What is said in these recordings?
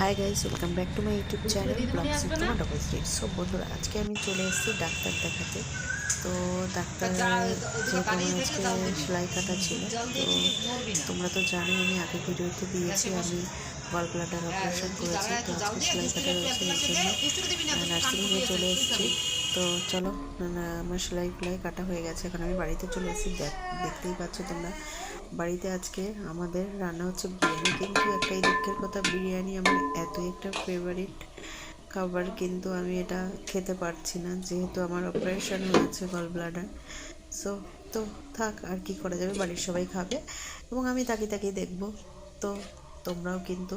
High guys, welcome back to my YouTube channel vlogs with তোমার double street. So বন্ধুরা, আজকে আমি চলে এসেছি ডাক্তার দেখাতে। তো ডাক্তার যেহেতু আমার আজকে সেলাই কাটা ছিল, তো তোমরা তো জানোই আমি আগে ভিডিওতে দিয়েছি আমি গল ব্লাডার অপারেশন করেছি। তো আজকে সেলাই কাটা রয়েছে, এই জন্য নার্সিংহোমে চলে এসেছি। তো চলো, আমার সেলাই কাটা হয়ে গেছে, এখন আমি বাড়িতে চলে এসেছি। দেখতেই পাচ্ছ তোমরা, বাড়িতে আজকে আমাদের রান্না হচ্ছে বিরিয়ানি। কিন্তু একটাই দুঃখের কথা, বিরিয়ানি আমার এতই একটা ফেভারিট খাবার, কিন্তু আমি এটা খেতে পারছি না যেহেতু আমার অপারেশন হয়েছে গল ব্লাডার। সো তো থাক, আর কি করা যাবে, বাড়ির সবাই খাবে এবং আমি তাকিয়ে দেখবো। তো তোমরাও কিন্তু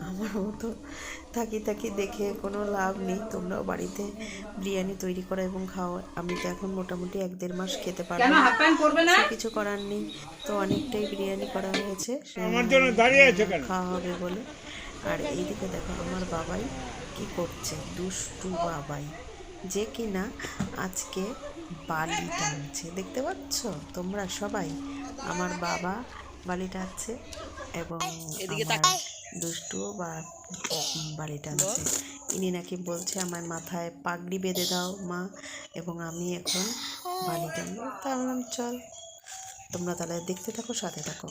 আমার মতো তাকিয়ে দেখে কোনো লাভ নেই, তোমরাও বাড়িতে বিরিয়ানি তৈরি করা এবং খাওয়া। আমি তো এখন মোটামুটি 1-1.5 মাস খেতে পারবো না, কিছু করার নেই। তো অনেকটাই বিরিয়ানি করা হয়েছে, খাওয়া হবে বলে। আর এইদিকে দেখো আমার বাবাই কি করছে, দুষ্টু বাবাই, যে কিনা আজকে বালি টানছে। দেখতে পাচ্ছ তোমরা সবাই, আমার বাবা বালি টানছে এবং আমার দুষ্টুও বালি টানছে। ইনি নাকি বলছে আমার মাথায় পাগড়ি বেঁধে দাও মা, এবং আমি এখন বালি টানবো। তা আমি বললাম চল, তোমরা তাহলে দেখতে থাকো, সাথে থাকো।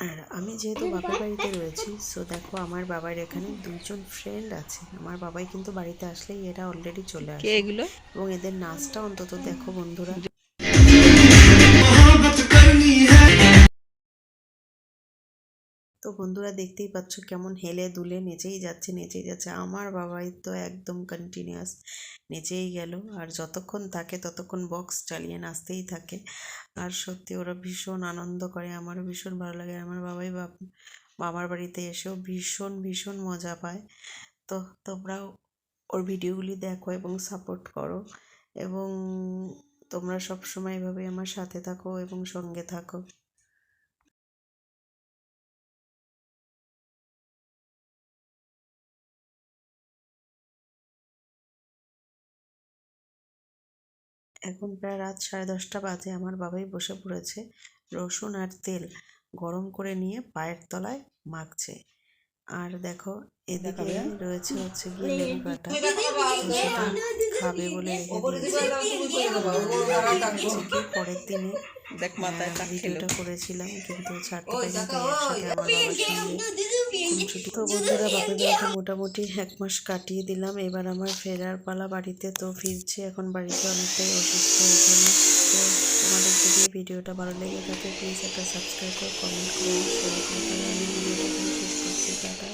আর আমি যেহেতু বাপের বাড়িতে রয়েছি, সো দেখো আমার বাবার এখানে 2জন ফ্রেন্ড আছে। আমার বাবাই কিন্তু বাড়িতে আসলেই এরা অলরেডি চলে আসে, এবং এদের নাচটা অন্তত দেখো বন্ধুরা। তো বন্ধুরা দেখতেই পাচ্ছ কেমন হেলে দুলে নেচেই যাচ্ছে। আমার বাবাই তো একদম কন্টিনিউয়াস নেচেই গেল, আর যতক্ষণ থাকে ততক্ষণ বক্স চালিয়ে নাচতেই থাকে। আর সত্যি ওরা ভীষণ আনন্দ করে, আমারও ভীষণ ভালো লাগে। আমার বাবাই মামার বাড়িতে এসেও ভীষণ মজা পায়। তো তোমরাও ওর ভিডিওগুলি দেখো এবং সাপোর্ট করো, এবং তোমরা সবসময় এভাবে আমার সাথে থাকো এবং সঙ্গে থাকো। এখন প্রায় রাত 10:30 বাজে। আমার বাবাই বসে পড়েছে রসুন আর তেল গরম করে নিয়ে পায়ের তলায় মাখছে। আর দেখো এদিকে রয়েছে হচ্ছে গিয়ে লেবু কাটা, তো সেটা খাবে বলে রেখে পরের দিনে ভিডিওটা করেছিলাম, কিন্তু ছাড়তে পারিনি, তাই একসাথে আমার বাবার সঙ্গে ছুটি। তো বন্ধুরা, বাপের বাড়িতে মোটামুটি 1 মাস কাটিয়ে দিলাম, এবার আমার ফেরার পালা বাড়িতে। তো ফিরছে এখন বাড়িতে, অনেকটাই অসুস্থ এখানে। তো তোমাদের যদি ভিডিওটা ভালো লেগে থাকে প্লিজ একটা সাবস্ক্রাইব করো, কমেন্ট করো, শেয়ার করো। আমি ভিডিওটা শেষ করছি, টাটা।